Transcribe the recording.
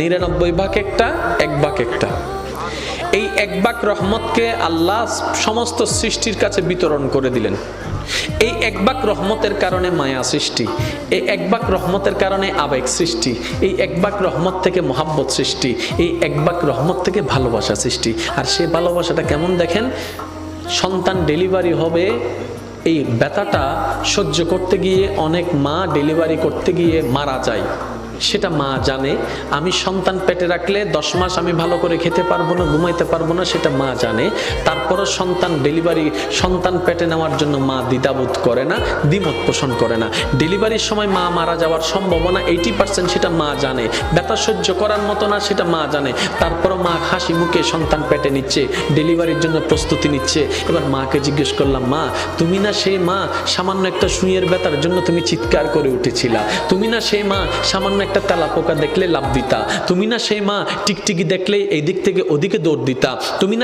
99 ভাগ একটা, 1 ভাগ একটা। এই 1 ভাগ রহমতকে আল্লাহ সমস্ত সৃষ্টির কাছে বিতরণ করে দিলেন। এই 1 ভাগ রহমতের কারণে মায়া সৃষ্টি, এই 1 ভাগ রহমতের কারণে আবেগ সৃষ্টি, এই 1 ভাগ রহমত থেকে মহাব্বত সৃষ্টি, এই 1 ভাগ রহমত থেকে ভালোবাসা সৃষ্টি। আর সেই ভালোবাসাটা কেমন দেখেন, সন্তান ডেলিভারি হবে, এই ব্যথাটা সহ্য করতে গিয়ে অনেক মা ডেলিভারি করতে গিয়ে মারা যায়, সেটা মা জানে। আমি সন্তান পেটে রাখলে 10 মাস আমি ভালো করে খেতে পারবো না, ঘুমাইতে পারবো না, সেটা মা জানে। তারপরও সন্তান পেটে নেওয়ার জন্য মা দ্বিধাবোধ করে না, দ্বিমত পোষণ করে না। ডেলিভারির সময় মা মারা যাওয়ার সম্ভাবনা 80%, সেটা মা জানে। ব্যথা সহ্য করার মতো না, সেটা মা জানে। তারপরও মা হাসি মুখে সন্তান পেটে নিচ্ছে, ডেলিভারির জন্য প্রস্তুতি নিচ্ছে। এবার মাকে জিজ্ঞেস করলাম, মা তুমি না সেই মা সামান্য একটা সুইয়ের ব্যথার জন্য তুমি চিৎকার করে উঠেছিলা? তুমি না সেই মা সামান্য একটা তেলাপোকা দেখলে লাফ দিতা? তুমি না সেই মা টিকটিকি দেখলে এই দিক থেকে ওদিকে দৌড় দিতা? তুমি না